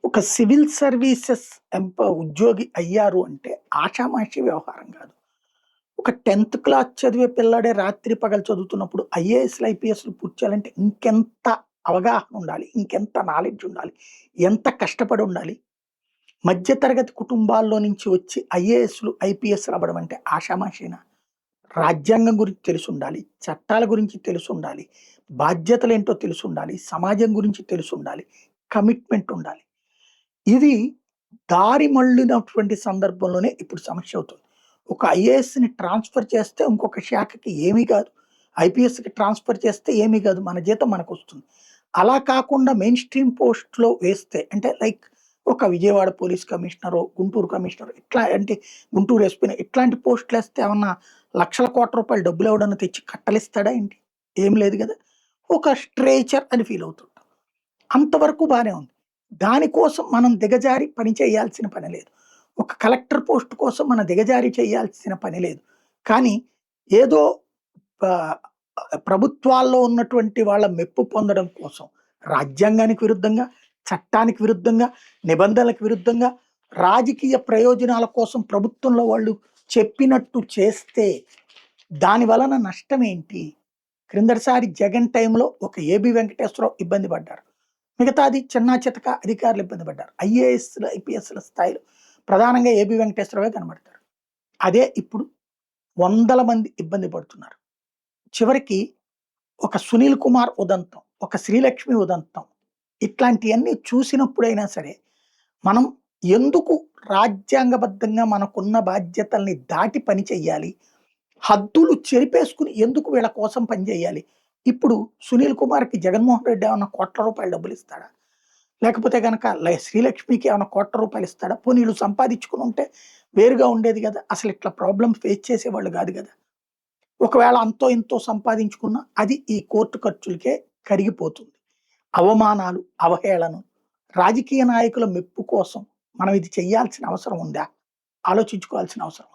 ఒక civil services ఉద్యోగి అయ్యారు అంటే ఆషామాషీ వ్యవహారం కాదు. ఒక 10థ్ క్లాస్ చదివే పిల్లాడే రాత్రి పగలు చదువుతున్నప్పుడు ఐఏఎస్‌లు, ఐపీఎస్‌లు పూర్తి చేయాలంటే ఇంకెంత అవగాహన ఉండాలి, ఇంకెంత నాలెడ్జ్ ఉండాలి, ఎంత కష్టపడి ఉండాలి. మధ్య తరగతి కుటుంబాల్లో నుంచి వచ్చి ఐఏఎస్‌లు, ఐపీఎస్‌లు అవ్వడం అంటే ఆషామాషీనా? రాజ్యాంగం గురించి తెలిసుండాలి, చట్టాల గురించి తెలిసుండాలి, బాధ్యతలేంటో తెలిసుండాలి, సమాజం గురించి తెలిసుండాలి, కమిట్మెంట్ ఉండాలి. ఇది దారి మళ్ళినటువంటి సందర్భంలోనే ఇప్పుడు సమస్య అవుతుంది. ఒక ఐఏఎస్‌ని ట్రాన్స్‌ఫర్ చేస్తే ఇంకొక శాఖకి ఏమీ కాదు. ఐపీఎస్‌కి ట్రాన్స్‌ఫర్ చేస్తే ఏమీ కాదు. మన జీతం మనకొస్తుంది. అలా కాకుండా మెయిన్ స్ట్రీమ్ పోస్ట్‌లో వేస్తే అంటే లైక్ ఒక విజయవాడ పోలీస్ కమిషనరో, గుంటూరు కమిషనరో ఇట్లా అంటే గుంటూరు ఎస్పీనో ఇట్లాంటి పోస్టులేస్తే ఏమన్నా లక్షల కోట్ల రూపాయలు డబ్బులు ఎవడన్నా తెచ్చి కట్టలిస్తాడా ఏంటి? ఏం లేదు గదా! ఒక స్ట్రేచర్ అని ఫీల్ అవుతుంటాం. అంతవరకు బానే ఉంది. దానికోసం మనం దిగజారి పని చేయాల్సిన పని లేదు. ఒక కలెక్టర్ పోస్ట్ కోసం మనం దిగజారి చేయాల్సిన పని లేదు. కానీ ఏదో ఆహ్, ప్రభుత్వాల్లో ఉన్నటువంటి వాళ్ళ మెప్పు పొందడం కోసం రాజ్యాంగానికి విరుద్ధంగా, చట్టానికి విరుద్ధంగా, నిబంధనలకు విరుద్ధంగా, రాజకీయ ప్రయోజనాల కోసం ప్రభుత్వంలో వాళ్ళు చెప్పినట్టు చేస్తే దాని వలన నష్టమేంటి? క్రిందటిసారి జగన్ టైంలో ఒక ఏబీ వెంకటేశ్వరరావు ఇబ్బంది పడ్డారు. మిగతాది చిన్నా చితక అధికారులు ఇబ్బంది పడ్డారు. ఐఏఎస్‌లు, ఐపీఎస్‌ల స్థాయిలో ప్రధానంగా ఏబీ వెంకటేశ్వరరావే కనబడతారు. అదే ఇప్పుడు వందల మంది ఇబ్బంది పడుతున్నారు. చివరికి ఒక 'సునీల్ కుమార్' ఉదంతం, ఒక 'శ్రీలక్ష్మి' ఉదంతం ఇట్లాంటియన్నీ చూసినప్పుడైనా సరే, మనం ఎందుకు రాజ్యాంగబద్ధంగా మనకున్న బాధ్యతల్ని దాటి పని చెయ్యాలి? హద్దులు చెరిపేసుకొని ఎందుకు వీళ్ళ కోసం పని చేయాలి? ఇప్పుడు 'సునీల్ కుమార్‌కి' జగన్మోహన్ రెడ్డి ఏమన్నా కోట్ల రూపాయల డబ్బులిస్తాడా? లేకపోతే గనక 'శ్రీలక్ష్మికి' ఏమన్నా కోట్ల రూపాయలిస్తాడా? పోనీ ఈళ్ళు సంపాదించుకొనుంటే వేరుగా ఉండేది గదా! అసలిట్లా ప్రాబ్లమ్ ఫేస్ చేసేవాళ్ళు గాదు గదా! ఒకవేళ అంతో ఇంతో సంపాదించుకున్నా అది ఈ కోర్టు ఖర్చులకే కరిగిపోతుంది. అవమానాలు, అవహేళన, రాజకీయ నాయకుల మెప్పు కోసం మనం ఇది చేయాల్సిన అవసరం ఉందా? ఆలోచించుకోవాల్సిన అవసరం ఉంది.